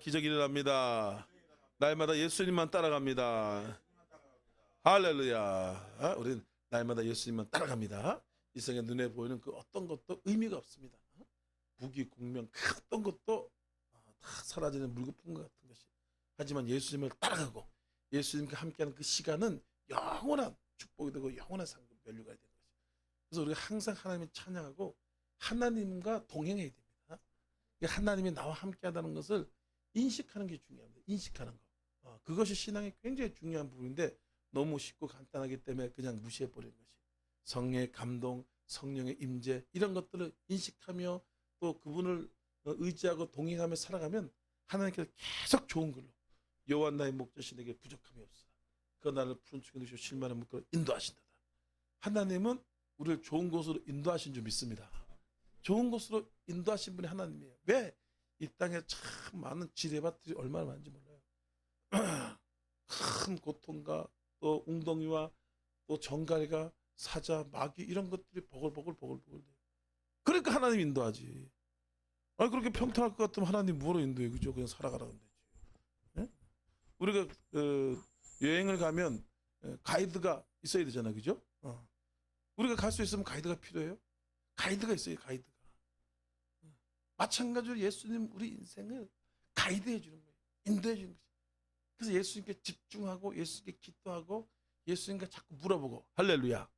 기적이 일어납니다. 날마다 예수님만 따라갑니다. 할렐루야. 우리는 날마다 예수님만 따라갑니다. 이 세상에 눈에 보이는 그 어떤 것도 의미가 없습니다. 부귀 공명 그 어떤 것도 다 사라지는 물거품 같은 것이. 하지만 예수님을 따라가고 예수님과 함께하는 그 시간은 영원한 축복이 되고 영원한 상급 멸류가 되는 것이. 그래서 우리가 항상 하나님을 찬양하고 하나님과 동행해야 됩니다. 하나님이 나와 함께하다는 것을 인식하는 게 중요합니다. 인식하는 거. 그것이 신앙의 굉장히 중요한 부분인데 너무 쉽고 간단하기 때문에 그냥 무시해버리는 것이. 성령의 감동, 성령의 임재 이런 것들을 인식하며 또 그분을 의지하고 동행하며 살아가면 하나님께서 계속 좋은 걸로 여호와 나의 목자시 내게 부족함이 없으라. 그 나를 푸른 축에 누시고 실만한 물가로 인도하신다. 하나님은 우리를 좋은 곳으로 인도하신 줄 믿습니다. 좋은 곳으로 인도하신 분이 하나님이에요. 왜? 이 땅에 참 많은 지뢰밭들이 얼마나 많은지 몰라요. 큰 고통과 또 웅덩이와 또 정갈과 사자, 마귀 이런 것들이 보글보글 돼요. 그러니까 하나님 인도하지. 아니 그렇게 평탄할 것 같으면 하나님 뭐로 인도해? 그죠? 그냥 살아가라는 되지. 네? 우리가 여행을 가면 가이드가 있어야 되잖아, 그죠? 우리가 갈 수 있으면 가이드가 필요해요. 가이드가 있어요, 가이드가. 마찬가지로 예수님 우리 인생을 가이드해 주는 거예요. 인도해 주는 거죠. 그래서 예수님께 집중하고 예수님께 기도하고 예수님께 자꾸 물어보고 할렐루야.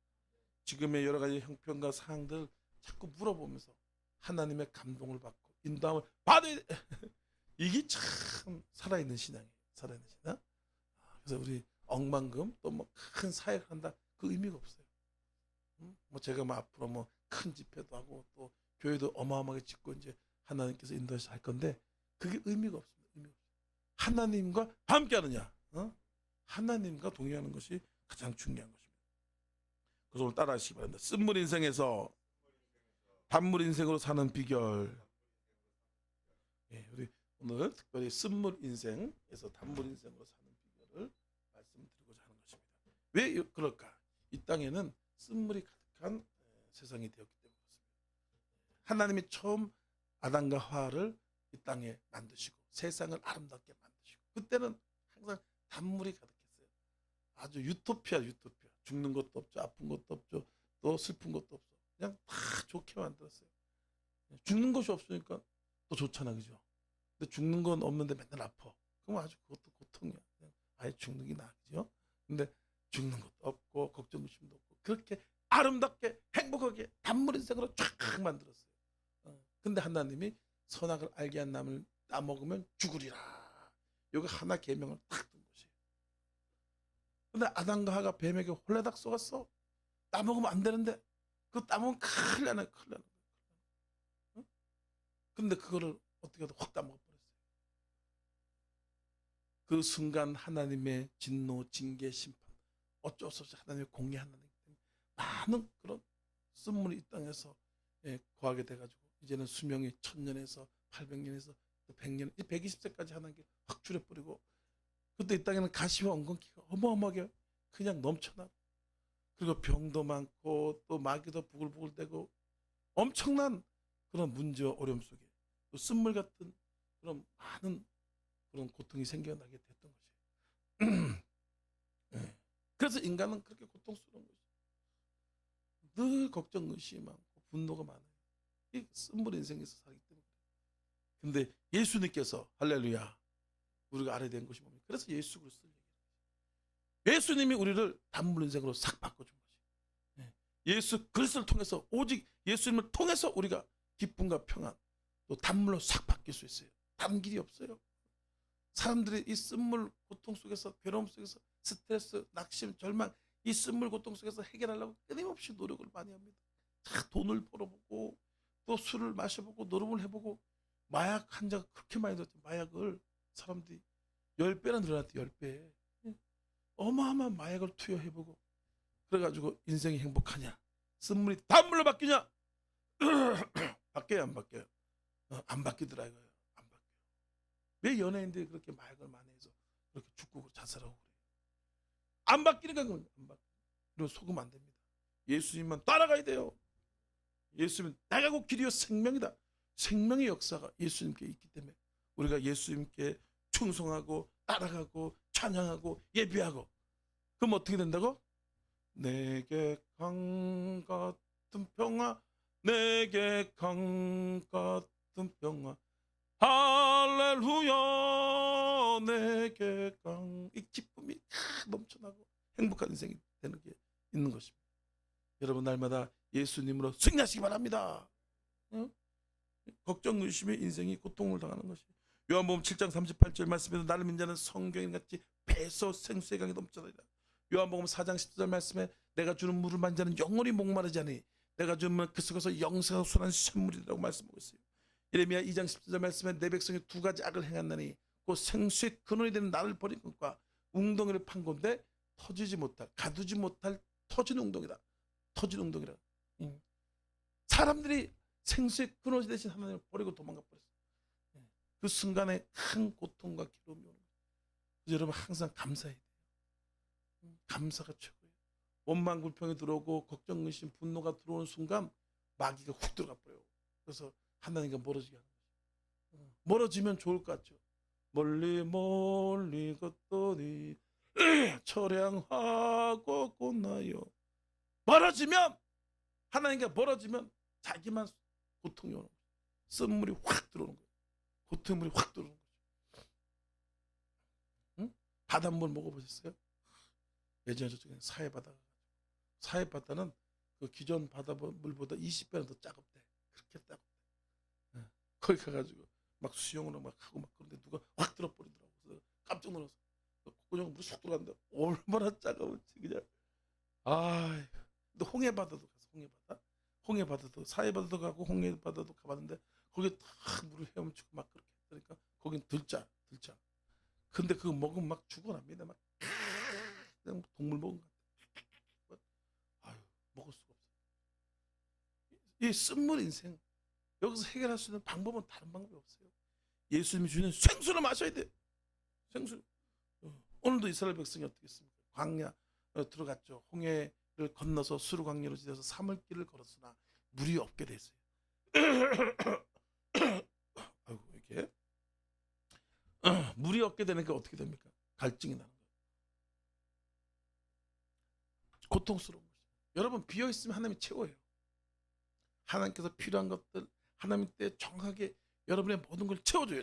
지금의 여러 가지 형편과 상황들 자꾸 물어보면서 하나님의 감동을 받고 인도함을 받아야 돼. 이게 참 살아있는 신앙이에요. 살아있는 신앙. 그래서 우리 억만금 또 뭐 큰 사역을 한다 그 의미가 없어요. 뭐 제가 뭐 앞으로 뭐 큰 집회도 하고 또 교회도 어마어마하게 짓고 이제 하나님께서 인도해서 할 건데 그게 의미가 없습니다. 의미가 없어요. 하나님과 함께하느냐, 하나님과 동행하는 것이 가장 중요한 것입니다. 그래서 오늘 따라하시기 바랍니다. 쓴물 인생에서 단물 인생으로 사는 비결. 예, 우리 오늘 특별히 쓴물 인생에서 단물 인생으로 사는 비결을 말씀드리고자 하는 것입니다. 왜 그럴까? 이 땅에는 쓴물이 가득한 세상이 되었기 때문에 그렇습니다. 하나님이 처음 아담과 하와를 이 땅에 만드시고 세상을 아름답게 만드시고 그때는 항상 단물이 가득했어요. 아주 유토피아. 죽는 것도 없죠. 아픈 것도 없죠. 또 슬픈 것도 없어. 그냥 다 좋게 만들었어요. 죽는 것이 없으니까 또 좋잖아, 그죠? 근데 죽는 건 없는데 맨날 아파. 그럼 아주 그것도 고통이야. 그냥 아예 죽는 게 나아, 그죠? 근데 죽는 것도 없고 걱정 의심도 없고 그렇게 아름답게 행복하게 단물 인생으로 쫙 만들었어요. 근데 하나님이 선악을 알게 한 나무를 따먹으면 죽으리라. 여기 하나 계명을 딱 둔 것이에요. 근데 아담과 하가 뱀에게 홀라닥 속았어. 따먹으면 안 되는데 그 따먹으면 큰일 나는 거예요. 근데 그거를 어떻게 해도 확 따먹어버렸어요. 그 순간 하나님의 진노, 징계, 심판 어쩔 수 없이 하나님의 공의 하나님 때문에 많은 그런 쓴물이 이 땅에서 거하게 돼가지고 이제는 수명이 1000년에서 800년에서 100년, 120세까지 하나님께 확 줄여버리고 그때 이 땅에는 가시와 엉겅퀴가 어마어마하게 그냥 넘쳐나고 그리고 병도 많고 또 마귀도 부글부글대고 엄청난 그런 문제와 어려움 속에 또 쓴물 같은 그런 많은 그런 고통이 생겨나게 됐던 것이에요. 네. 그래서 인간은 그렇게 고통스러운 것이에요. 늘 걱정, 의심이 많고 분노가 많아요. 이 쓴물 인생에서 살기 때문에. 근데 예수님께서 할렐루야 우리가 알아야 되는 것이 뭡니까? 그래서 예수 그리스도를 얘기해요. 예수님이 우리를 단물 인생으로 싹 바꿔준 것이에요. 예수 그리스도를 통해서 오직 예수님을 통해서 우리가 기쁨과 평안 또 단물로 싹 바뀔 수 있어요. 다른 길이 없어요. 사람들이 이 쓴물 고통 속에서 괴로움 속에서 스트레스, 낙심, 절망 이 쓴물 고통 속에서 해결하려고 끊임없이 노력을 많이 합니다. 다 돈을 벌어보고 또 술을 마셔보고 노름을 해보고 마약 환자가 그렇게 많이 들었죠. 마약을 사람들이 10배나 늘어났대. 10배. 어마어마한 마약을 투여해보고 그래가지고 인생이 행복하냐? 쓴물이 단물로 바뀌냐? 바뀌어요, 안 바뀌어요? 안 바뀌더라 이거예요. 안 바뀌어요. 왜 연예인들이 그렇게 마약을 많이 해서 그렇게 죽고 자살하고 그래요? 안 바뀌니까 그건 안 바뀌어요. 그리고 속으면 안 됩니다. 예수님만 따라가야 돼요. 예수님은 나가 곧 길이요 생명이다. 생명의 역사가 예수님께 있기 때문에 우리가 예수님께 충성하고 따라가고 찬양하고 예배하고, 그럼 어떻게 된다고? 내게 강 같은 평화, 내게 강 같은 평화, 할렐루야, 내게 강. 이 기쁨이 넘쳐나고 행복한 인생이 되는 게 있는 것입니다. 여러분, 날마다 예수님으로 승리하시기 바랍니다. 응? 걱정 의심의 인생이 고통을 당하는 것이, 요한복음 7장 38절 말씀에도 나를 믿는 자는 성경인같이 배서 생수의 강이 넘쳐나리라. 요한복음 4장 10절 말씀에 내가 주는 물을 마신 자는 영원히 목마르지 않으니 내가 주는 그 속에서 영생하고 순한 샘물이라고 말씀하고 있어요. 예레미야 2장 10절 말씀에 내 백성이 두 가지 악을 행했나니 그 생수의 근원이 되는 나를 버린 것과 웅덩이를 판 건데 터지지 못할, 가두지 못할 터진 웅덩이다. 터진 웅덩이라. 사람들이 생수의 근원이 되신 하나님을 버리고 도망가 버렸어요. 그 순간에 큰 고통과 괴로움이 오는 거예요. 여러분, 항상 감사해야 돼요. 감사가 최고예요. 원망 불평이 들어오고 걱정 의심 분노가 들어오는 순간 마귀가 훅 들어가 버려요. 그래서 하나님과 멀어지게 하는 거죠. 멀어지면 좋을 것 같죠. 멀리 멀리 걷더니 처량하고 곧나요. 멀어지면, 하나님과 멀어지면 자기만 고통이 오는 거예요. 쓴물이 확 들어오는 거예요. 고통물이 확 들어오는 거죠. 응? 바닷물 먹어보셨어요? 예전에 저쪽에 사해바다는 그 기존 바닷물보다 20배는 더 짜겁대. 그렇게 따갑대. 거기 가가지고 막 수영을 막 하고 막 그런데 누가 확 들어버리더라고. 그래서 깜짝 놀라서 콧구멍 물이 쑥 들어갔는데 얼마나 짜가운지 그냥. 아, 근데 홍해바다도 가서 홍해바다도 사해바다도 가고 홍해바다도 가봤는데 거기 다 물을 헤엄치고 막 그렇게 했으니까 거긴 들짜. 근데 그거 먹으면 막 죽어납니다. 막 그냥 동물 먹은 것 같아. 아유, 먹을 수가 없어. 이 쓴물 인생, 여기서 해결할 수 있는 방법은 다른 방법이 없어요. 예수님이 주는 생수를 마셔야 돼. 생수. 오늘도 이스라엘 백성이 어떻게 했습니까? 광야 들어갔죠. 홍해를 건너서 수르 광야로 지나서 사물길을 걸었으나 물이 없게 됐어요. 아이고, 이렇게 물이 없게 되니까 어떻게 됩니까? 갈증이 나는 거예요. 고통스러운 거죠. 여러분, 비어 있으면 하나님이 채워요. 하나님께서 필요한 것들 하나님 때 정확하게 여러분의 모든 걸 채워줘요.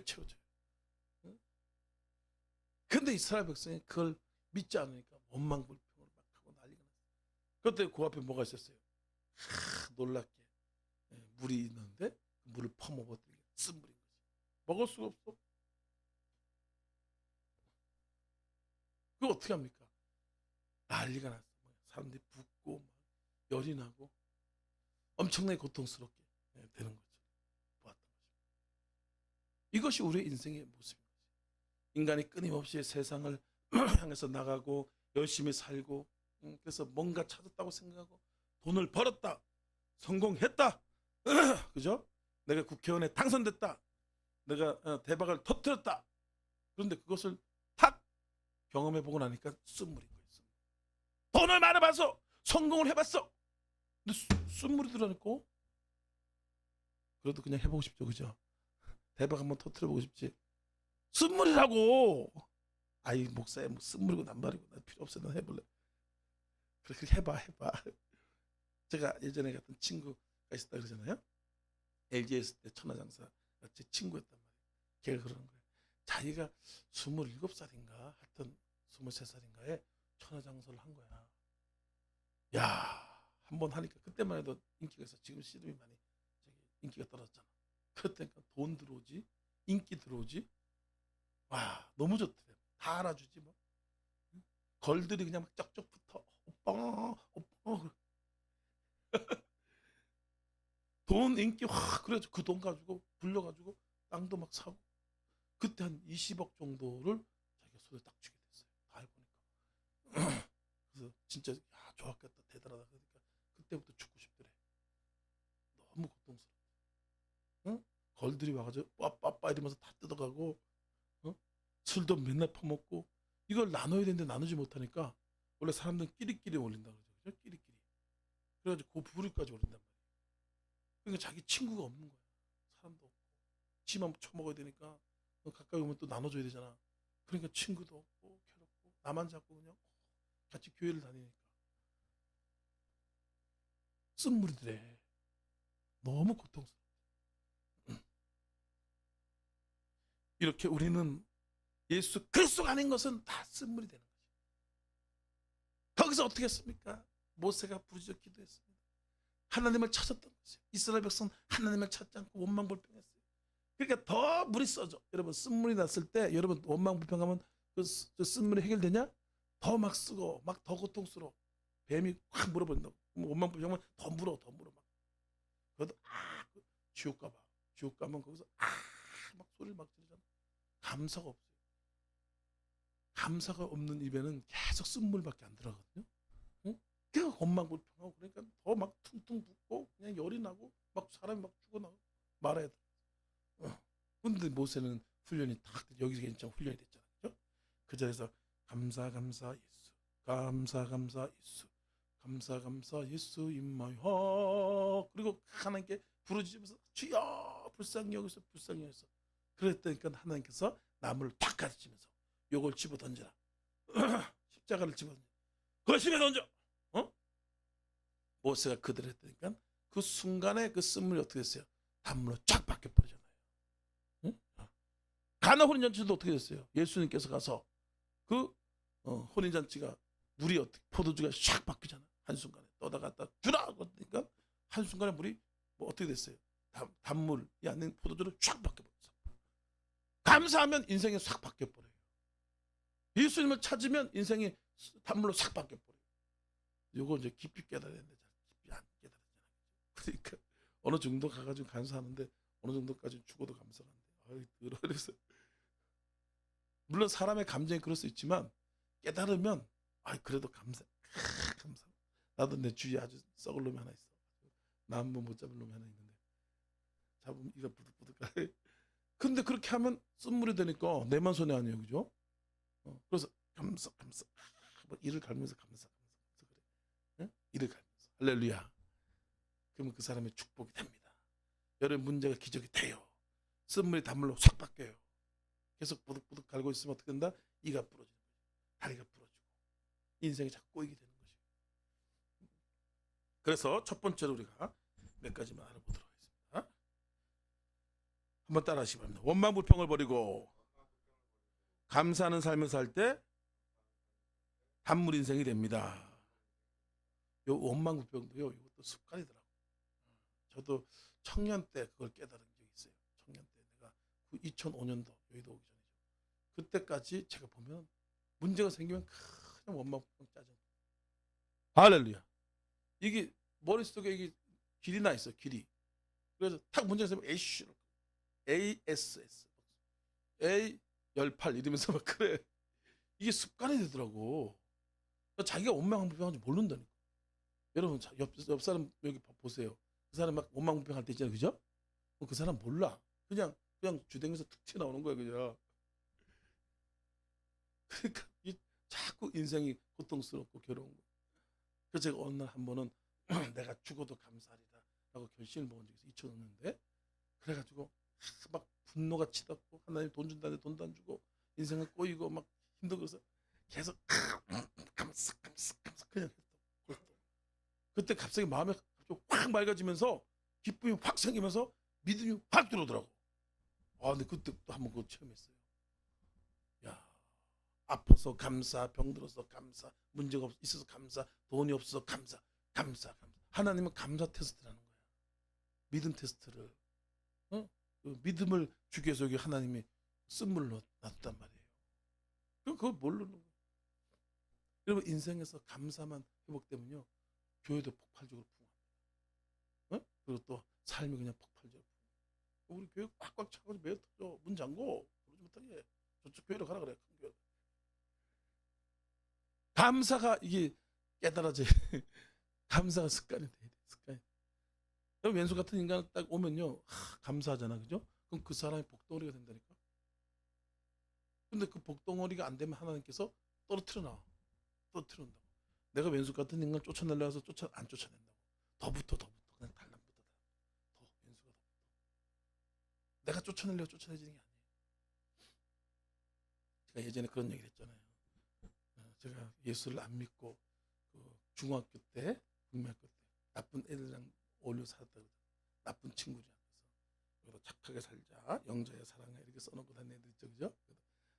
근데 이스라엘 백성이 그걸 믿지 않으니까 원망 불평을 막 하고 난리가 났어요. 그때 그 앞에 뭐가 있었어요? 놀랍게 물이 있는데 물을 퍼먹어버리게 쓴물인 거지. 먹을 수가 없어. 그거 어떻게 합니까? 난리가 났어. 사람들이 붓고 막 열이 나고 엄청나게 고통스럽게 되는 거죠. 보았던 거죠. 이것이 우리의 인생의 모습입니다. 인간이 끊임없이 세상을 향해서 나가고 열심히 살고, 그래서 뭔가 찾았다고 생각하고 돈을 벌었다, 성공했다, 그죠? 내가 국회의원에 당선됐다, 내가 대박을 터뜨렸다. 그런데 그것을 탁 경험해보고 나니까 쓴물인 거예요. 돈을 많이 벌어서 성공을 해봤어. 근데 쓴물이 들어있고, 그래도 그냥 해보고 싶죠, 그죠? 대박 한번 터뜨려보고 싶지. 쓴물이라고. 아이, 목사야, 뭐 쓴물이고 남발이고 나 필요 없어. 난 해볼래. 그렇게 해봐. 제가 예전에 갔던 친구가 있었다 그러잖아요. LG에 있을 때 천하장사 제 친구였단 말이에요. 걔가 그러는 거예요. 자기가 27살인가 하여튼 23살인가에 천하장사를 한 거야. 야, 한번 하니까 그때만 해도 인기가 있어. 지금 씨름이 많이 인기가 떨어졌잖아. 그랬다니까 돈 들어오지, 인기 들어오지. 와, 너무 좋더래. 다 알아주지 뭐. 걸들이 그냥 막 쩍쩍 붙어. 오빠. 돈, 인기 확. 그래가지고 그 돈 가지고 불려가지고 땅도 막 사고. 그때 한 20억 정도를 자기가 손에 딱 쥐게 됐어요. 다 해보니까. 그래서 진짜 좋았겠다, 대단하다. 그러니까 그때부터 죽고 싶더래. 너무 고통스러워. 응? 걸들이 와가지고 빠빠빠 이러면서 다 뜯어가고, 술도 맨날 퍼먹고. 이걸 나눠야 되는데 나누지 못하니까 원래 사람들은 끼리끼리 올린다 그러죠. 끼리끼리. 그래가지고 그 부리까지 올린단 말이에요. 그러니까 자기 친구가 없는 거야. 사람도 없고. 지만 처먹어야 되니까 가까이 오면 또 나눠줘야 되잖아. 그러니까 친구도 없고 괴롭고 나만 잡고 그냥 같이 교회를 다니니까 쓴물이래. 너무 고통스러워. 이렇게 우리는 예수 그리스도가 아닌 것은 다 쓴물이 되는 거죠. 거기서 어떻게 했습니까? 모세가 부르짖어 기도했습니다. 하나님을 찾았던 거죠. 이스라엘 백성은 하나님을 찾지 않고 원망불평했어요. 그러니까 더 물이 써져. 여러분 쓴물이 났을 때 여러분 원망불평하면 그 쓴물이 해결되냐? 더 막 쓰고 막 더 고통스러워. 뱀이 확 물어버린다고. 원망불평하면 더 물어 막. 그래도 지옥 가봐. 지옥 가면 거기서 막 소리를 막 지르잖아. 감사가 없어요. 감사가 없는 입에는 계속 쓴물밖에 안 들어가거든요. 응? 그러니까 원망불평하고 그러니까 더 막 퉁퉁 붓고 그냥 열이 나고 막 사람이 막 죽어나고 말아야 돼. 근데 모세는 훈련이 딱 여기서 괜찮아 훈련이 됐잖아요. 그죠? 그 자리에서 감사 예수, 감사 예수, 감사 예수 임마여. 그리고 하나님께 부르짖으면서 주여 불쌍히 여기서 불쌍히 여기서. 그랬더니까 하나님께서 나무를 탁 가르치면서 요걸 집어 던져라. 십자가를 집어 던져. 그걸 집어 던져. 모세가 그대로 했다니까 그 순간에 그 쓴물이 어떻게 됐어요? 단물로 쫙 바뀌어 버리잖아요. 응? 가나 혼인잔치도 어떻게 됐어요? 예수님께서 가서 그 혼인잔치가 물이 어떻게 포도주가 샥 바뀌잖아. 한순간에 떠다갔다 주라 그러니까 한순간에 물이 뭐 어떻게 됐어요? 단물이 아닌 포도주로 샥 바뀌어버렸어. 감사하면 인생이 싹 바뀌어버려요. 예수님을 찾으면 인생이 단물로 싹 바뀌어버려요. 요거 이제 깊이 깨달아야 되잖아. 깊이 안 깨달았잖아. 그러니까 어느 정도 가가지고 감사하는데 어느 정도까지 죽어도 감사가 안 돼. 아이 그래서 물론 사람의 감정이 그럴 수 있지만 깨달으면 그래도 감사. 나도 내 주위에 아주 썩을 놈이 하나 있어. 나 한번 못 잡을 놈이 하나 있는데 잡으면 이가 부득부득. 근데 그렇게 하면 쓴물이 되니까 내만 손해 아니에요, 그죠? 그래서 감사. 이를 갈면서 감사 그래. 응? 이를 갈면서 할렐루야. 그러면 그 사람의 축복이 됩니다. 여러분 문제가 기적이 돼요. 쓴물이 단물로 싹 바뀌어요. 계속 부득부득 갈고 있으면 어떻게 된다? 이가 부러지는 거죠. 다리가 부러지고 인생이 자꾸 꼬이게 되는 것이죠. 그래서 첫 번째로 우리가 몇 가지만 알아보도록 하겠습니다. 한번 따라하시기 바랍니다. 원망불평을 버리고 감사하는 삶을 살 때 단물 인생이 됩니다. 요 원망불평도요. 이것도 습관이더라고요. 저도 청년 때 그걸 깨달은 적이 있어요. 청년 때 내가 2005년도 여의도 오기 전이죠. 그때까지 제가 보면 문제가 생기면 그냥 원망불평 짜증. 할렐루야. 이게 머릿속에 이게 길이 나 있어. 길이. 그래서 탁 문제가 생기면 ASS A18 이러면서 막 그래. 이게 습관이 되더라고. 자기가 원망불평한지 모른다니까. 여러분 옆 사람 여기 보세요. 그 사람 막 원망불평할 때 있잖아요, 그죠? 그 사람 몰라. 그냥 주댕에서 툭 튀어나오는 거야 그냥. 그러니까 자꾸 인생이 고통스럽고 괴로운 거. 그래서 제가 어느 날 한 번은 내가 죽어도 감사하리라 라고 결심을 먹은 적이 있어요. 2005년인데 그래가지고 막 분노가 치닫고 하나님 돈 준다는데 돈도 안 주고 인생을 꼬이고 막 힘들고 그래서 계속 감사 그냥 했어. 그때 갑자기 마음이 확 맑아지면서 기쁨이 확 생기면서 믿음이 확 들어오더라고. 근데 그때 또 한번 그거 체험했어요. 야, 아파서 감사, 병들어서 감사, 문제가 있어서 감사, 돈이 없어서 감사. 하나님은 감사 테스트라는 거야. 믿음 테스트를. 그 믿음을 주기 위해서 여기 하나님이 쓴물로 놨단 말이에요. 그걸 모르는 거예요. 여러분 인생에서 감사만 회복되면요 교회도 폭발적으로 부흥합니다. 그리고 또 삶이 그냥 폭발적으로 부흥. 우리 교회 꽉꽉 차가지고 매일 터져. 문 잠고 그러지 못하게 저쪽 교회로 가라 그래. 큰 교회. 감사가 이게 깨달아져. 감사가 습관이 돼야 돼. 습관이. 왼수 같은 인간 딱 오면요 감사하잖아, 그죠? 그럼 그 사람이 복덩어리가 된다니까. 근데 그 복덩어리가 안 되면 하나님께서 떨어뜨려놔. 떨어뜨린다고. 내가 왼수 같은 인간 쫓아내려 해서 안 쫓아낸다고. 더 붙어 그냥 달랑붙어. 더 왼수가 더 붙어. 내가 쫓아내려고 쫓아내지는 게 아니에요. 제가 예전에 그런 얘기를 했잖아요. 제가 예수를 안 믿고 중학교 때, 국민학교 때 나쁜 애들이랑 어울려 살았다 그러죠. 나쁜 친구들 앞에서 착하게 살자, 영자의 사랑에 이렇게 써놓고 다니는 애들 있죠, 그죠?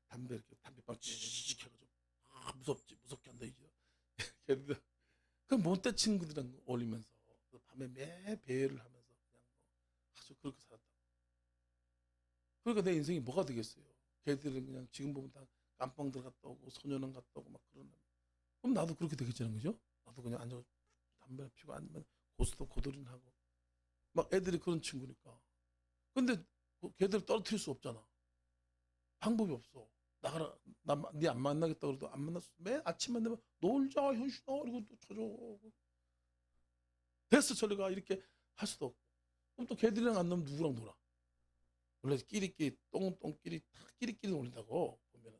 담배 이렇게 담배빵 찌익 해가지고 무섭게 한다 이죠. 걔들 그 못된 친구들이랑 어울리면서 밤에 매 배회를 하면서 그냥 아주 그렇게 살았다. 그러니까 내 인생이 뭐가 되겠어요? 걔들은 그냥 지금 보면 다 깜빵 들어갔다 오고 소년원 갔다 오고 막 그러는. 그럼 나도 그렇게 되겠지는 거죠? 나도 그냥 앉아 담배 피고 아니면 고스톱 고도린 하고 막 애들이 그런 친구니까. 근데 걔들 떨어뜨릴 수 없잖아. 방법이 없어. 나가라. 네 안 만나겠다 그래도 안 만났어. 매일 아침만 되면 놀자 현신아 이러고 또 쳐줘. 됐어 저리가 이렇게 할 수도 없고. 그럼 또 걔들이랑 안 놀면 누구랑 놀아? 원래 끼리끼리 똥끼리 다 끼리끼리 놀린다고 보면은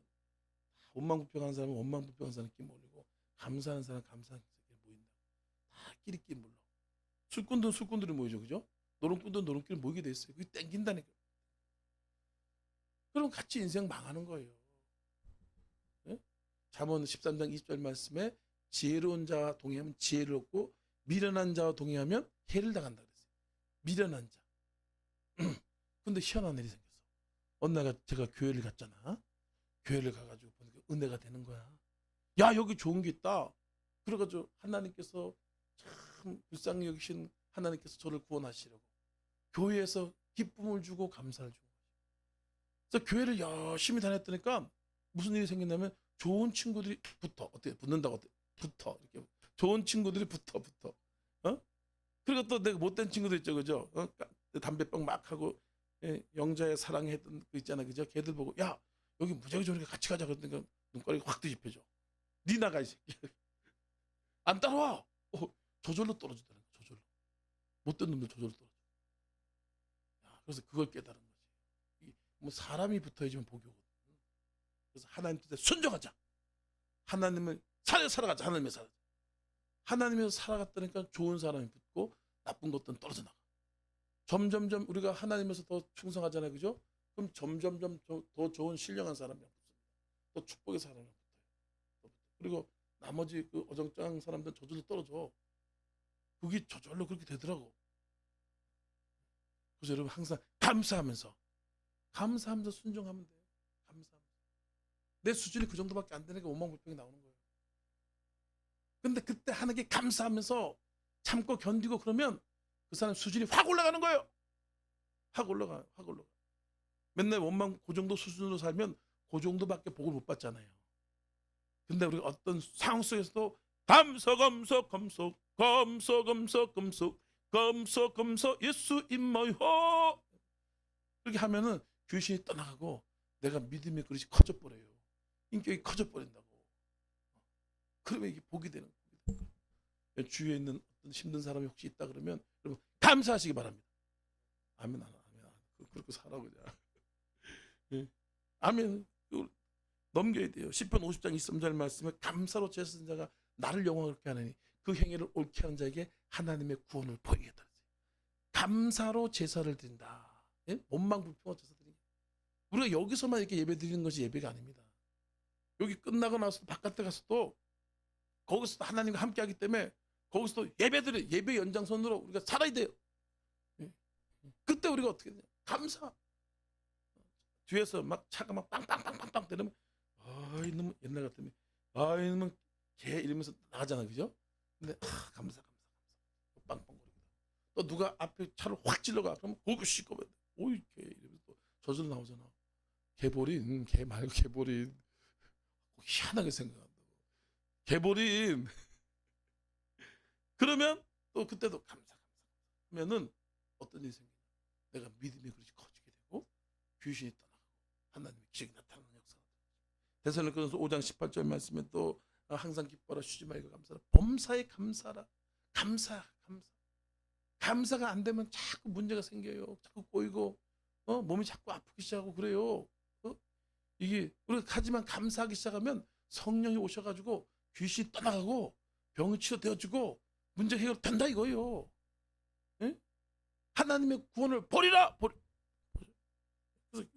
원망불평하는 사람은 원망불평하는 사람끼리 몰리고 감사하는 사람 감사하는 사람끼리 모인다. 다 끼리끼리 몰려. 술꾼들은 술꾼들이 모이죠, 그죠? 노름꾼들은 노름끼리 모이게 돼 있어요. 그게 땡긴다니까. 그럼 같이 인생 망하는 거예요. 네? 잠언 13장 20절 말씀에 지혜로운 자와 동의하면 지혜를 얻고 미련한 자와 동의하면 해를 당한다 그랬어요. 미련한 자. 근데 희한한 일이 생겼어. 어느 날 제가 교회를 갔잖아. 교회를 가가지고 보니까 은혜가 되는 거야. 야 여기 좋은 게 있다. 그래가지고 하나님께서 참 불쌍히 여기신 하나님께서 저를 구원하시려고 교회에서 기쁨을 주고 감사를 주고. 그래서 교회를 열심히 다녔더니까 무슨 일이 생겼냐면 좋은 친구들이 어떻게 붙는다고 붙어 이렇게 좋은 친구들이 붙어. 그리고 또 내가 못된 친구들 있죠, 그죠? 담배빵 막 하고 영자의 사랑에 했던 그 있잖아, 그죠? 걔들 보고 야 여기 무지하게 좋으니까 같이 가자 그러니까 눈가락이 확 뒤집혀져. 니 나가 이 새끼. 안 따라와. 저절로 떨어지더라고. 저절로. 못된 놈들 저절로 떨어져. 그래서 그걸 깨달은 거지. 뭐 사람이 붙어야지만 복이 오거든. 그래서 하나님 뜻에 순종하자. 하나님을 살아가자. 하나님의 살아가자. 하나님에서 살아갔다니까 좋은 사람이 붙고 나쁜 것들은 떨어져 나가. 점점점 우리가 하나님에서 더 충성하잖아요, 그죠? 그럼 점점점 더 좋은 신령한 사람이 붙습니다. 더 축복의 사람이 붙어요. 그리고 나머지 그 어정쩡한 사람들은 저절로 떨어져. 그게 저절로 그렇게 되더라고. 그래서 여러분 항상 감사하면서 순종하면 돼요. 감사하면서. 내 수준이 그 정도밖에 안 되니까 원망불평이 나오는 거예요. 근데 그때 하나님께 감사하면서 참고 견디고 그러면 그 사람 수준이 확 올라가는 거예요. 확 올라가. 맨날 원망 그 정도 수준으로 살면 그 정도밖에 복을 못 받잖아요. 근데 우리가 어떤 상황 속에서도 감사 예수 임마요 그렇게 하면은 귀신이 떠나가고 내가 믿음의 그릇이 커져 버려요. 인격이 커져 버린다고. 그러면 이게 복이 되는 겁니다. 주위에 있는 어떤 힘든 사람이 혹시 있다 그러면 여러분 감사하시기 바랍니다. 아멘. 그렇게 살아 그냥. 예. 아멘. 넘겨야 돼요. 시편 50장 23절 말씀에 감사로 제사한 자가 나를 영광스럽게 하느니 그 행위를 옳게 하는 자에게 하나님의 구원을 보이겠다. 감사로 제사를 드린다. 예? 원망불평으로 제사 드리는. 우리가 여기서만 이렇게 예배 드리는 것이 예배가 아닙니다. 여기 끝나고 나서 바깥에 가서도 거기서도 하나님과 함께하기 때문에 거기서도 예배 연장선으로 우리가 살아야 돼요. 예? 그때 우리가 어떻게 되냐? 감사. 뒤에서 막 차가 막 빵빵빵빵빵 때리면 이놈은 옛날 같으면 이놈은 개 이러면서 나가잖아, 그죠? 근데 감사 빵빵거리고 또 누가 앞에 차를 확 찔러가 그러면 고기 씻고 오이 개 이러면서 또 저절로 나오잖아. 개보린 개 말고 개보린 희한하게 생각한다고. 개보린 그러면 또 그때도 감사 하면은 어떤 일이 생기냐? 내가 믿음의 그릇이 커지게 되고 귀신이 떠나가고 하나님의 기적이 나타나는 역사가 데살로니가서 5장 18절 말씀에 또 항상 기뻐라 쉬지 말고 감사라 범사에 감사라. 감사가 안 되면 자꾸 문제가 생겨요. 자꾸 꼬이고 몸이 자꾸 아프기 시작하고 그래요. 이게 우리가 하지만 감사하기 시작하면 성령이 오셔가지고 귀신이 떠나가고 병이 치료되어지고 문제 해결된다 이거예요. 예? 하나님의 구원을 보리라. 그래서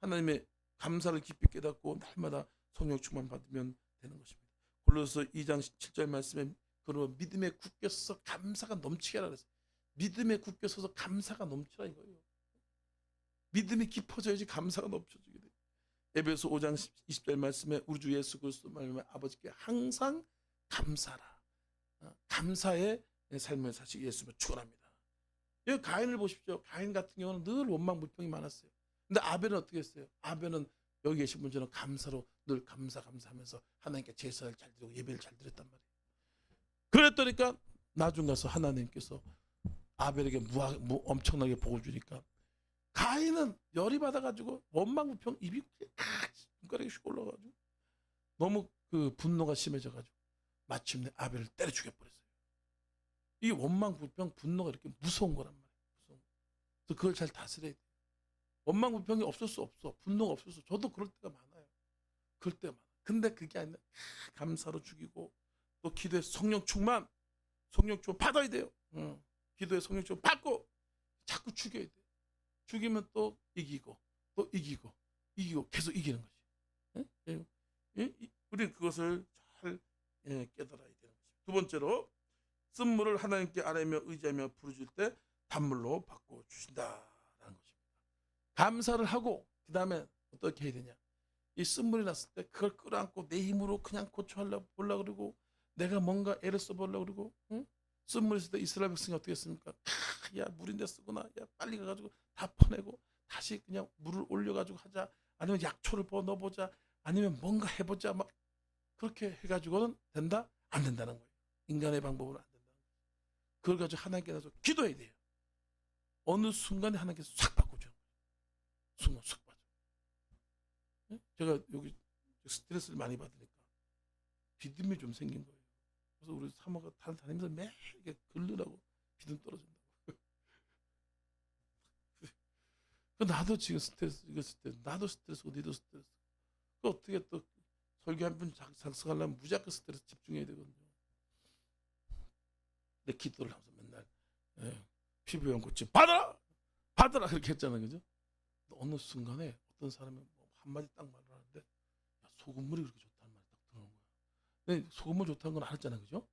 하나님의 감사를 깊이 깨닫고 날마다 성령 충만 받으면 되는 것입니다. 골로새 2장 7절 말씀에 그러면 믿음에 굳게 서서 감사가 넘치게 하라 그랬어요. 믿음에 굳게 서서 감사가 넘치라 이거예요. 믿음이 깊어져야지 감사가 넘쳐지게 돼요. 에베소 5장 20절 말씀에 우리 주 예수 그리스도 말씀에 아버지께 항상 감사라. 감사의 삶을 사시기 예수님을 축원합니다. 여기 가인을 보십시오. 가인 같은 경우는 늘 원망 불평이 많았어요. 근데 아벨은 어떻게 했어요? 아벨은 여기 계신 분처럼 감사로 늘 감사하면서 하나님께 제사를 잘 드리고 예배를 잘 드렸단 말이에요. 그랬더니까 나중 가서 하나님께서 아벨에게 엄청나게 복을 주니까 가인은 열이 받아가지고 원망 불평 입이 눈가락이 슉 올라가지고 너무 그 분노가 심해져가지고 마침내 아벨을 때려 죽여버렸어요. 이 원망 불평 분노가 이렇게 무서운 거란 말이에요. 무서운 거. 그래서 그걸 잘 다스려야 돼요. 원망 불평이 없을 수 없어. 분노가 없을 수. 저도 그럴 때가 많아요. 그럴 때가 많아. 근데 그게 아니라 감사로 죽이고 또 기도에 성령 충만 받아야 돼요. 기도에 성령 충만 받고 자꾸 죽여야 돼요. 죽이면 또 이기고 계속 이기는 거지. 우리 그것을 잘 깨달아야 되는 거죠. 두 번째로 쓴물을 하나님께 아뢰며 의지하며 부르실 때 단물로 바꿔 주신다라는 것입니다. 감사를 하고 그 다음에 어떻게 해야 되냐? 이 쓴물이 났을 때 그걸 끌어안고 내 힘으로 그냥 고쳐보려고 그러고 내가 뭔가 애를 써보려고 그러고 쓴물이 있을 때 이스라엘 백성이 어떻게 했습니까? 야 물인데 쓰구나. 야 빨리 가가지고 다 퍼내고 다시 그냥 물을 올려가지고 하자. 아니면 약초를 넣어보자. 아니면 뭔가 해보자. 막 그렇게 해가지고는 된다? 안 된다는 거예요. 인간의 방법으로 안 된다는 거예요. 그걸 가지고 하나님께 나서 기도해야 돼요. 어느 순간에 하나님께서 싹 바꿔줘요. 순간 싹 빠져. 제가 여기 스트레스를 많이 받으니까 비듬이 좀 생긴 거예요. 그래서 우리 사모가 다니면서 매일 이렇게 긁으라고 비듬 떨어진다고. 나도 지금 나도 스트레스고 니도 스트레스. 그 어떻게 또 설교 한 분 작성하려면 무조건 스트레스 집중해야 되거든요. 내 기도를 하면서 맨날 피부염 고치 받아라 그렇게 했잖아요, 그죠? 어느 순간에 어떤 사람이 뭐 한마디 딱 말을 하는데 야, 소금물이 그렇게 좋다는 말이 딱 들어오는 거야. 근데 소금물 좋다는 건 알았잖아요, 그죠?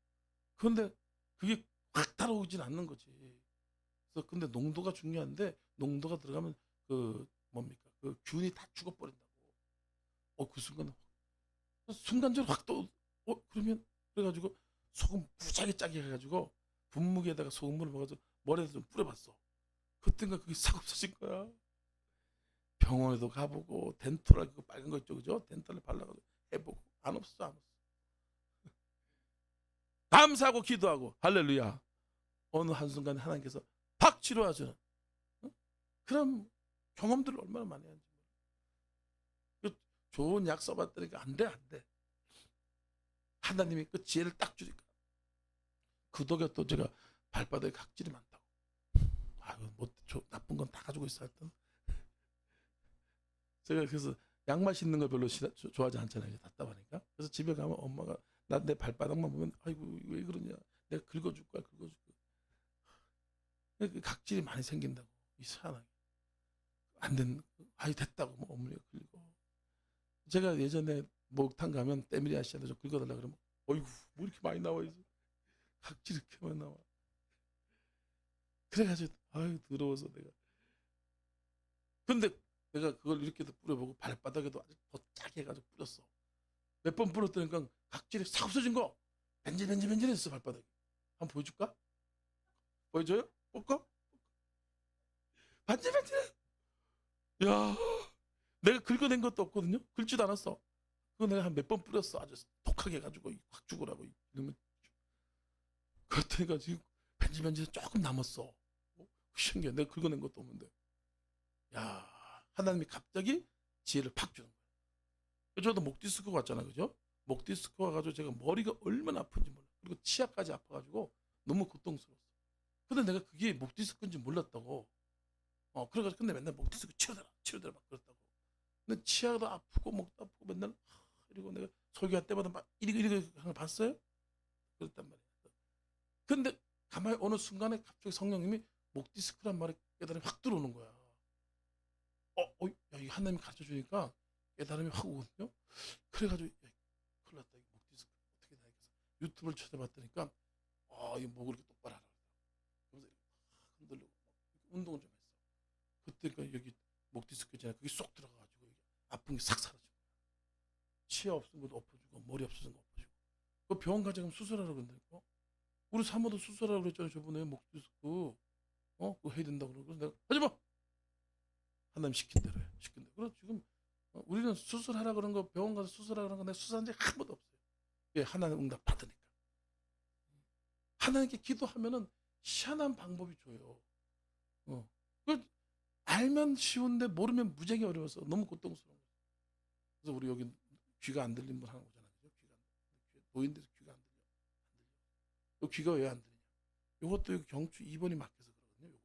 그런데 그게 확 따라오진 않는 거지. 그래서 근데 농도가 중요한데 농도가 들어가면 그 뭡니까? 그 균이 다 죽어버린다고. 그 순간적으로 확 또 그러면 그래가지고 소금 무지하게 짜게 해가지고 분무기에다가 소금물을 먹어서 머리에다 좀 뿌려봤어. 그때가 그게 싹 없어진 거야. 병원에도 가보고 덴토랄 그거 빨간 거 있죠, 그죠? 덴탈을 발라가지고 해보고 안 없어. 감사하고 기도하고 할렐루야. 어느 한순간에 하나님께서 팍 치료하시는 그런 경험들을 얼마나 많이 하는지. 좋은 약 써봤더니까 안 돼. 하나님이 그 지혜를 딱 주니까 그 덕에 또 제가 발바닥에 각질이 많다고. 나쁜 건 다 가지고 있어 하여튼. 제가 그래서 약 맛있는 거 별로 좋아하지 않잖아요. 답답하니까. 그래서 집에 가면 엄마가 내 발바닥만 보면 아이고 왜 그러냐. 내가 긁어줄 거야. 각질이 많이 생긴다고. 이상하게. 안 된, 됐다고 뭐 어머니가 긁고. 제가 예전에 목욕탕 가면 때밀이 아저씨한테 좀 긁어달라 그러면 어이구 뭐 이렇게 많이 나와 이제 각질 이렇게 많이 나와. 그래가지고 더러워서 내가. 근데 내가 그걸 이렇게도 뿌려보고 발바닥에도 아주 더 짜게 해가지고 뿌렸어. 몇 번 뿌렸더니까 각질이 싹 없어진 거. 벤질벤질했어 발바닥이. 한번 보여줄까? 보여줘요? 볼까? 반질반질해. 야, 내가 긁어낸 것도 없거든요. 긁지도 않았어. 그거 내가 한 몇 번 뿌렸어. 아주 독하게 해가지고 확 죽으라고 이러면. 그렇다니까 지금 벤질벤질 조금 남았어. 신기해. 내가 긁어낸 것도 없는데. 야, 하나님이 갑자기 지혜를 팍 주는 거야. 저도 목 디스크가 왔잖아요, 그죠? 목 디스크가 와가지고 제가 머리가 얼마나 아픈지 몰라. 그리고 치아까지 아파가지고 너무 고통스러웠어. 근데 내가 그게 목 디스크인지 몰랐다고. 그래가지고 근데 맨날 목 디스크 치료되라 막 그랬다고. 근데 치아도 아프고 목도 아프고 맨날 이러고 내가 설교할 때마다 막 이리고 하는 거 봤어요? 그랬단 말이야. 근데 가만히 어느 순간에 갑자기 성령님이 목 디스크란 말이 깨달음이 확 들어오는 거야. 야, 이 하나님이 가르쳐 주니까 깨달음이 확 오거든요. 그래가지고 야, 큰일 났다. 이거 목 디스크 어떻게 되나 해서 유튜브를 찾아봤더니까 이 목을 이렇게 똑바로 하라. 그래서 흔들고 운동을 좀 했어. 그때 여기 목 디스크 있잖아요. 그게 쏙 들어가가지고 아픈 게 싹 사라져. 치아 없은 것도 엎어주고 머리 없어진 거 엎어주고. 그 병원 가자 그러면 수술하라고 그런다니까. 우리 사모도 수술하라고 그랬잖아요. 저번에 목 디스크 그거 해야 된다고 그러고. 그래서 내가 하지마. 하나님 시킨 대로 해. 시킨 대로. 그래서 지금 우리는 수술하라 그런 거 병원 가서 수술하라 그런 거 내가 수술한 적이 한 번도 없어요. 왜? 하나님 응답 받으니까. 하나님께 기도하면은 희한한 방법이 줘요. 그 알면 쉬운데 모르면 무지하게 어려워서 너무 고통스러운 거예요. 그래서 우리 여기 귀가 안 들린 분 하나 오잖아요. 노인데서 귀가 안 들려. 요 귀가 왜 안 들리냐? 요것도 여기 경추 2번이 막혀서 그러거든요. 요거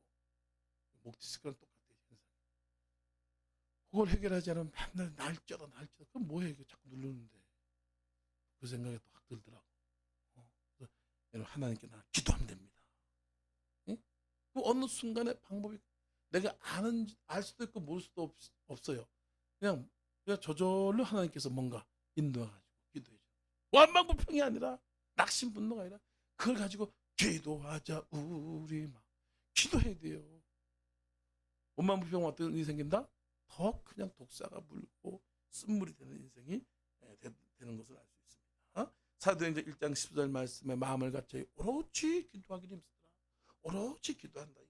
목 디스크랑 똑같아요. 그걸 해결하지 않으면 맨날 날짜다. 그럼 뭐해? 자꾸 누르는데. 그 생각이 또 확 들더라고. 그래서 여러분 하나님께 나 기도하면 됩니다. 응? 그 어느 순간에 방법이 내가 알 수도 있고 모를 수도 없어요. 그냥 저절로 하나님께서 뭔가 인도해가지고 기도해줘. 완만불평이 아니라 낙심분노가 아니라 그걸 가지고 기도하자 우리 막 기도해야 돼요. 원만불평 어떤 일이 생긴다? 더 그냥 독사가 물고 쓴물이 되는 인생이 되는 것을 알 수 있습니다. 사도행전 1장 10절 말씀에 마음을 갖춰 오로지 기도하기를 힘쓰더라. 오로지 기도한다.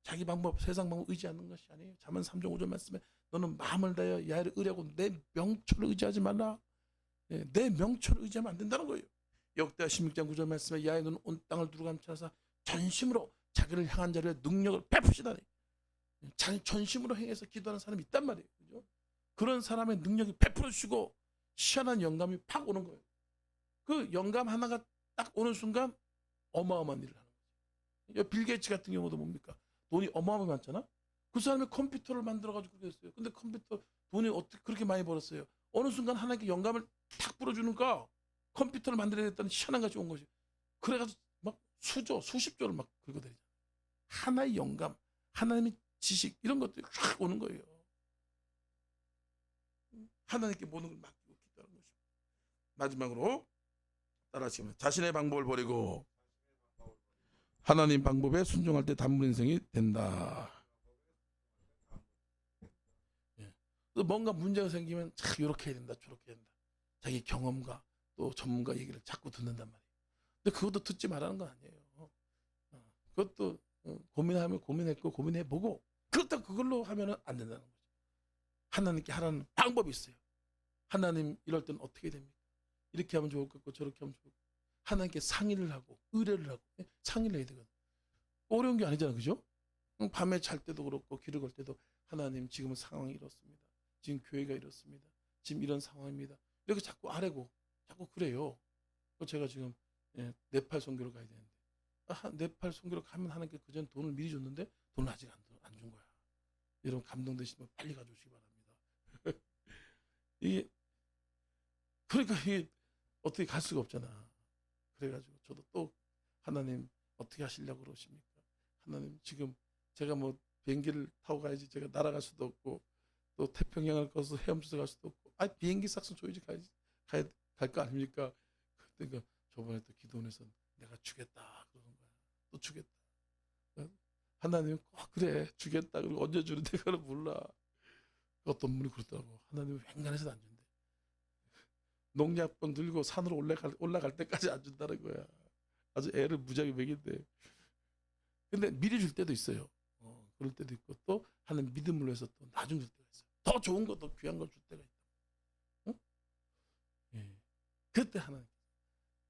자기 방법, 세상 방법 의지하는 것이 아니에요. 잠언 3장 5절 말씀에 너는 마음을 다하여 야훼를 의뢰하고 내 명철을 의지하지 말라. 내 명철을 의지하면 안 된다는 거예요. 역대하 16장 9절 말씀에 야훼는 온 땅을 두루감싸서 전심으로 자기를 향한 자를 능력을 베푸시다니. 전심으로 행해서 기도하는 사람이 있단 말이에요. 그죠? 그런 사람의 능력이 베풀어 주시고 희한한 영감이 팍 오는 거예요. 그 영감 하나가 딱 오는 순간 어마어마한 일을 하는 거죠. 빌 게이츠 같은 경우도 뭡니까? 돈이 어마어마하게 많잖아. 그 사람이 컴퓨터를 만들어가지고 그랬어요. 근데 컴퓨터 돈이 어떻게 그렇게 많이 벌었어요? 어느 순간 하나님께 영감을 탁 불어주니까 컴퓨터를 만들어야겠다는 희한한 것이 온 것이. 그래가지고 막 수십조를 막 긁어대잖아. 하나의 영감, 하나님의 지식 이런 것들이 확 오는 거예요. 하나님께 모든 걸 맡기고 기도하는 것이고. 마지막으로 따라하시면 자신의 방법을 버리고 하나님 방법에 순종할 때 단물 인생이 된다. 뭔가 문제가 생기면 이렇게 해야 된다, 저렇게 해야 된다. 자기 경험과 또 전문가 얘기를 자꾸 듣는단 말이에요. 근데 그것도 듣지 말라는 거 아니에요. 그것도 고민하면 고민했고 고민해보고 그렇다고 그걸로 하면 안 된다는 거죠. 하나님께 하라는 방법이 있어요. 하나님 이럴 때는 어떻게 됩니까? 이렇게 하면 좋을 것 같고 저렇게 하면 좋을 것 같고 하나님께 상의를 하고 의뢰를 하고 상의를 해야 되거든요. 어려운 게 아니잖아요. 그죠? 밤에 잘 때도 그렇고 길을 걸 때도 하나님 지금은 상황이 이렇습니다. 지금 교회가 이렇습니다. 지금 이런 상황입니다. 이렇게 자꾸 아뢰고 자꾸 그래요. 제가 지금 네팔 선교를 가야 되는데 네팔 선교를 가면 하나님께 그전 돈을 미리 줬는데 돈을 아직 안 준 거야. 여러분 감동되시면 빨리 가져오시기 바랍니다. 이게 어떻게 갈 수가 없잖아. 그래가지고 저도 또 하나님 어떻게 하시려고 그러십니까? 하나님 지금 제가 뭐 비행기를 타고 가야지 제가 날아갈 수도 없고 또 태평양을 거쳐서 헤엄쳐서 갈 수도 없고 비행기 싹슨 줘야지 갈 거 아닙니까? 그러니까 저번에 또 기도원에서 내가 주겠다 그러는 거야. 또 주겠다. 하나님 그래 주겠다. 그리고 언제 주는데 그걸 몰라. 어떤 분이 그러더라고. 하나님 횡간해서도 안 준대. 농약병 들고 산으로 올라갈 때까지 안 준다는 거야. 아주 애를 무지하게 먹인대. 근데 미리 줄 때도 있어요. 그럴 때도 있고 또 하는 믿음으로 해서 또 나중 줄 때가 있어요. 더 좋은 거, 더 귀한 걸 줄 때가 있다. 응? 예. 그때 하나님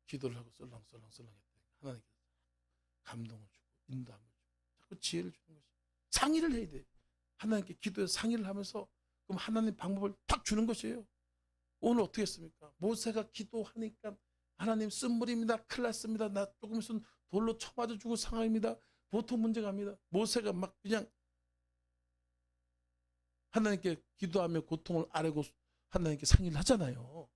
기도를 하고 썰렁썰렁 했대. 하나님께서 감동을 주고 인도함을 주고 자꾸 지혜를 주는 것이 상의를 해야 돼. 하나님께 기도해서 상의를 하면서 그럼 하나님 방법을 탁 주는 것이에요. 오늘 어떻게 했습니까? 모세가 기도하니까 하나님 쓴물입니다. 큰일 났습니다. 나 조금 있으면 돌로 쳐맞아 죽을 상황입니다. 보통 문제가 아닙니다. 모세가 막 그냥 하나님께 기도하며 고통을 아뢰고 하나님께 상의를 하잖아요.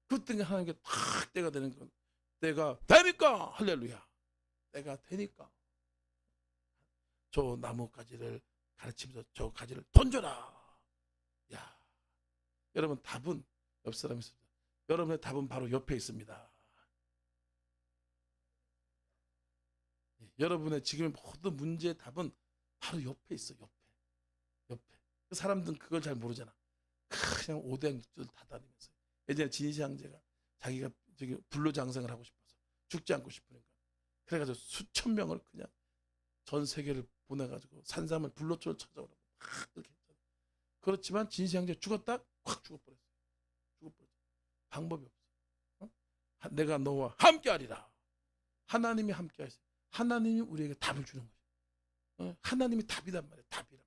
그때 하나님께 탁 때가 되는 건 때가 되니까 할렐루야. 때가 되니까 저 나뭇가지를 가르치면서 저 가지를 던져라. 야 여러분 답은 옆 사람이 있습니다. 여러분의 답은 바로 옆에 있습니다. 여러분의 지금의 모든 문제의 답은 바로 옆에 있어. 옆에. 그 사람들은 그걸 잘 모르잖아. 그냥 오뎅들 다 다니면서. 예전에 진시 형제가 자기가 저기 불로장생을 하고 싶어서 죽지 않고 싶으니까 그래가지고 수천 명을 그냥 전 세계를 보내가지고 산삼을 불로초를 찾아오라고 막 그렇게 했잖아. 그렇지만 진시 형제 죽었다 확 죽어버렸어. 방법이 없어. 내가 너와 함께하리라. 하나님이 함께하세요. 하나님이 우리에게 답을 주는 거예요. 하나님이 답이란 말이에요. 답이란.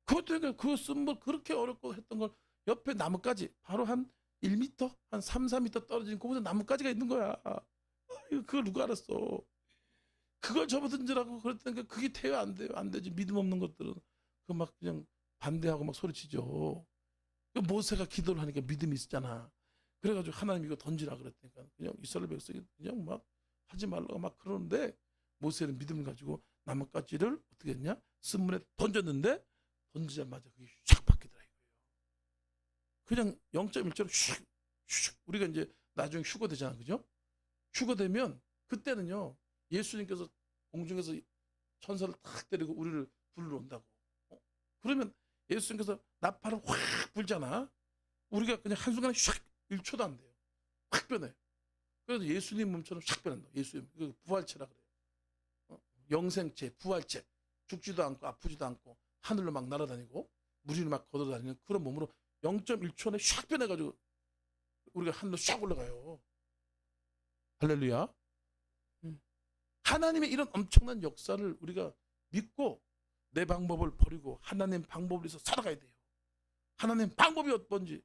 그것도 그 쓴 그렇게 어렵고 했던 걸 옆에 나뭇가지 바로 한 1m, 한 3, 4m 떨어진 곳에 나뭇가지가 있는 거야. 그걸 누가 알았어? 그걸 접어던지라고 그랬더니 그게 돼요, 안 돼요? 안 되지. 믿음 없는 것들은 그 막 그냥 반대하고 막 소리치죠. 모세가 기도를 하니까 믿음이 있었잖아. 그래가지고 하나님 이거 던지라 그랬다니까 그냥 이스라엘 백성이 그냥 막 하지 말라고 막 그러는데 모세는 믿음을 가지고 나뭇가지를 어떻게 했냐? 쓴물에 던졌는데 던지자마자 그게 샥 바뀌더라 이거예요. 그냥 0.1초로 슉 우리가 이제 나중에 휴거 되잖아, 그죠? 휴거 되면 그때는요 예수님께서 공중에서 천사를 탁 때리고 우리를 불러 온다고. 그러면 예수님께서 나팔을 확 불잖아. 우리가 그냥 한순간에 샥 1초도 안 돼요. 확 변해. 그래서 예수님 몸처럼 샥 변한다. 예수님 부활체라 그래요. 영생체, 부활체. 죽지도 않고 아프지도 않고 하늘로 막 날아다니고 무리를 막 걷어다니는 그런 몸으로 0.1초 안에 샥 변해가지고 우리가 하늘로 샥 올라가요. 할렐루야. 하나님의 이런 엄청난 역사를 우리가 믿고 내 방법을 버리고 하나님 방법을 위해서 살아가야 돼요. 하나님 방법이 어떤지,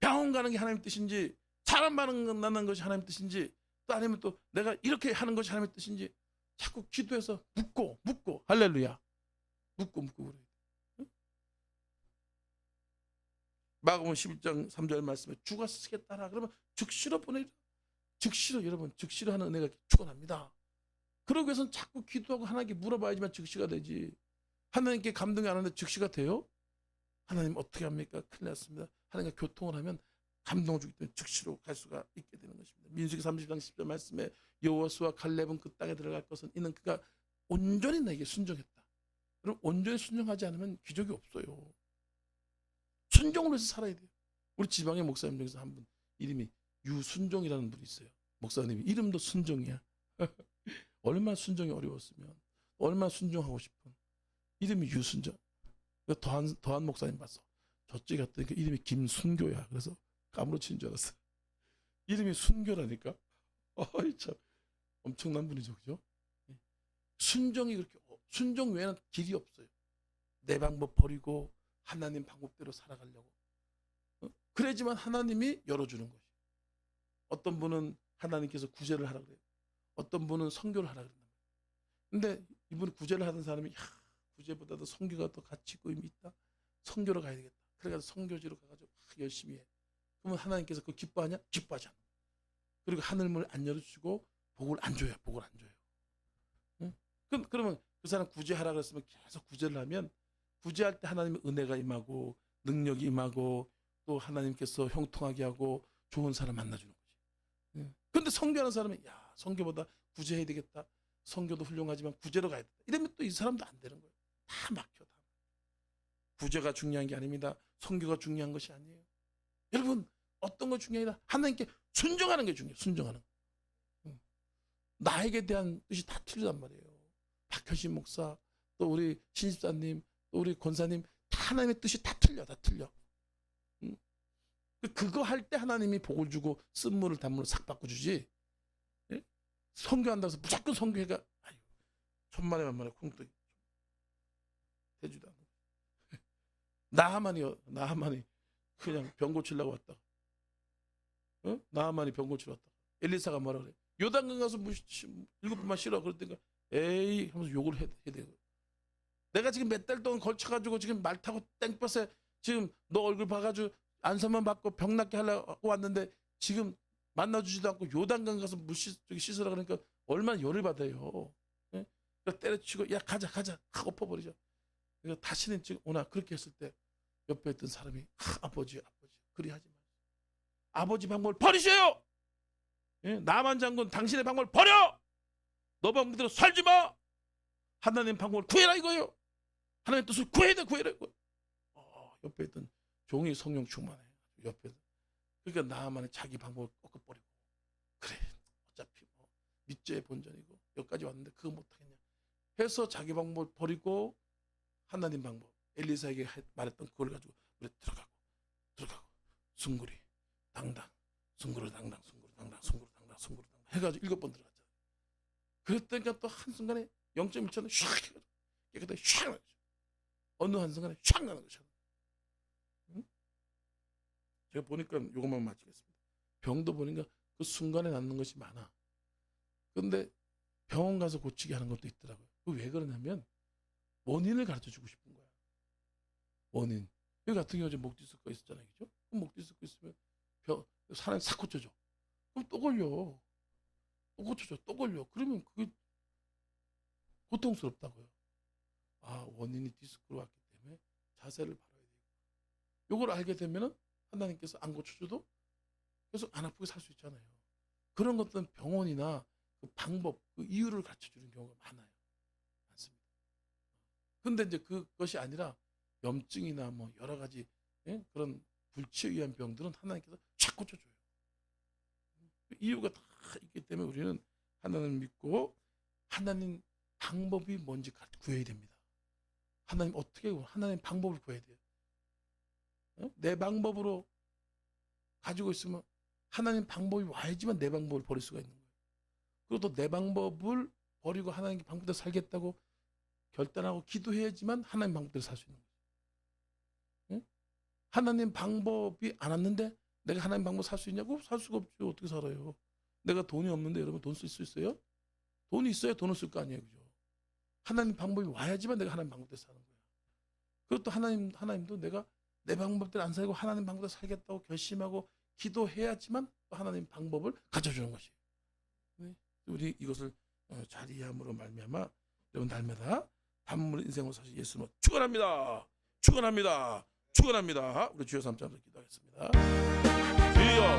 병원 가는 게 하나님 뜻인지, 사람 만나는 것이 하나님 뜻인지, 또 아니면 또 내가 이렇게 하는 것이 하나님의 뜻인지 자꾸 기도해서 묻고 할렐루야. 묻고 그래. 마가복음 11장 3절 말씀에 주가 쓰겠다라 그러면 즉시로 보내라. 즉시로 여러분 즉시로 하는 은혜가 축원합니다. 그러기 위해서는 자꾸 기도하고 하나님께 물어봐야지만 즉시가 되지. 하나님께 감동이 안 하는데 즉시가 돼요? 하나님 어떻게 합니까? 큰일 났습니다. 하나님과 교통을 하면 감동을 주기 때문에 즉시로 갈 수가 있게 되는 것입니다. 민수기 30장 10절 말씀에 여호수아 갈렙은 그 땅에 들어갈 것은 이는 그가 온전히 나에게 순종했다. 여러분 온전히 순종하지 않으면 기적이 없어요. 순종을 해서 살아야 돼요. 우리 지방의 목사님 중에서 한 분 이름이 유순종이라는 분이 있어요. 목사님이 이름도 순종이야. 얼마나 순종이 어려웠으면 얼마나 순종하고 싶은 이름이 유순종. 더한 목사님 봤어. 저쪽에 갔더니 그 이름이 김순교야. 그래서 까무러치는 줄 알았어. 이름이 순교라니까. 어이 참 엄청난 분이죠, 그죠? 순종이 그렇게 순종 외에는 길이 없어요. 내 방법 버리고 하나님 방법대로 살아가려고. 그래야지만 하나님이 열어주는 것이. 어떤 분은 하나님께서 구제를 하라 그래요. 어떤 분은 선교를 하라 그런단 말이에요. 근데 이분이 구제를 하던 사람이 구제보다도 선교가 더 가치 있고 의미 있다. 선교로 가야 되겠다. 그래가지고 선교지로 가가지고 막 열심히 해. 그러면 하나님께서 그거 기뻐하냐? 기뻐하지 않아. 그리고 하늘문을 안 열어주시고 복을 안 줘요. 복을 안 줘요. 응? 그러면 그 사람 구제하라 그랬으면 계속 구제를 하면 구제할 때 하나님의 은혜가 임하고 능력이 임하고 또 하나님께서 형통하게 하고 좋은 사람 만나주는 거지. 근데 선교하는 사람은 야 선교보다 구제해야 되겠다. 선교도 훌륭하지만 구제로 가야 된다. 이러면 또 이 사람도 안 되는 거예요. 다 막혀. 다. 구제가 중요한 게 아닙니다. 선교가 중요한 것이 아니에요. 여러분 어떤 거 중요하다. 하나님께 순종하는 게 중요해요. 순종하는 거. 나에게 대한 뜻이 다 틀리단 말이에요. 박효신 목사 또 우리 신집사님 또 우리 권사님 다 하나님의 뜻이 다 틀려. 다 틀려. 그거 할 때 하나님이 복을 주고 쓴물을 단물을 싹 바꿔주지. 예? 선교한다고 해서 무조건 선교해가 아유, 천만에 만만에 콩떡이 되지도 않아. 나하만이 그냥 병 고치려고 왔다. 나하만이 병 고치러 왔다. 엘리사가 뭐라 그래? 요단강 가서 7번만 쉬라 그랬더니 에이 하면서 욕을 해야 돼. 내가 지금 몇 달 동안 걸쳐가지고 지금 말 타고 땡볕에 지금 너 얼굴 봐가지고 안수만 받고 병 낫게 하려고 왔는데 지금 만나주지도 않고 요단강 가서 씻으라 그러니까 얼마나 열을 받아요. 예? 때려치고 야 가자 하고 엎어버리죠. 그러니까 다시는 지금 오나 그렇게 했을 때 옆에 있던 사람이 아버지 그리하지 마세요. 아버지 방법을 버리세요. 예? 나만 장군 당신의 방법을 버려. 너 방법대로 살지 마. 하나님 방법을 구해라 이거예요. 하나님 뜻을 구해라 이거예요. 옆에 있던 종이 성령 충만해. 옆에. 그러니까 나만의 자기 방법을 꺾어버리고 그래 어차피 뭐 밑죄의 본전이고 여기까지 왔는데 그거 못하겠냐 해서 자기 방법을 버리고 하나님 방법 엘리사에게 말했던 그걸 가지고 물에 들어가고 숭구리 당당 숭구리 당당 해가지고 7번 들어갔잖아. 그랬더니까 또 한순간에 0.1초는 샥 해가지고 깨끗하게 샥 나죠. 어느 한순간에 샥 나는 거죠. 응? 제가 보니까 이것만 마치겠습니다. 병도 보니까 그 순간에 낫는 것이 많아. 그런데 병원 가서 고치게 하는 것도 있더라고요. 왜 그러냐면 원인을 가르쳐주고 싶은 거야. 원인. 여기 같은 경우에 목 디스크가 있었잖아요. 그죠? 그럼 목 디스크 있으면 사람이 싹 고쳐줘. 그럼 또 걸려. 또 고쳐줘. 또 걸려. 그러면 그게 고통스럽다고요. 원인이 디스크로 왔기 때문에 자세를 바라야 돼요. 요걸 알게 되면은 하나님께서 안 고쳐줘도 계속 안 아프게 살 수 있잖아요. 그런 것들은 병원이나 그 방법, 그 이유를 가르쳐주는 경우가 많아요. 많습니다. 근데 이제 그것이 아니라 염증이나 뭐 여러 가지 그런 불치에 의한 병들은 하나님께서 쫙 고쳐줘요. 이유가 다 있기 때문에 우리는 하나님을 믿고 하나님 방법이 뭔지 구해야 됩니다. 하나님 어떻게 하나님 방법을 구해야 돼요. 내 방법으로 가지고 있으면 하나님 방법이 와야지만 내 방법을 버릴 수가 있는 거예요. 그리고 또 내 방법을 버리고 하나님 방법대로 살겠다고 결단하고 기도해야지만 하나님 방법대로 살 수 있는 거예요. 하나님 방법이 안 왔는데 내가 하나님 방법 살 수 있냐고? 살 수가 없죠. 어떻게 살아요? 내가 돈이 없는데 여러분 돈 쓸 수 있어요? 돈이 있어야 돈을 쓸 거 아니에요. 그죠? 하나님 방법이 와야지만 내가 하나님 방법대로 사는 거예요. 그리고 또 하나님도 내가 내 방법대로 안 살고 하나님 방법대로 살겠다고 결심하고 기도해야지만 또 하나님 방법을 가져주는 것이에요. 네? 우리 이것을 잘 이해함으로 말미암아 여러분 날마다 단물 인생으로 사실 예수는 축원합니다. 축원합니다. 축원합니다. 우리 주여 삼자로 기도하겠습니다. 주여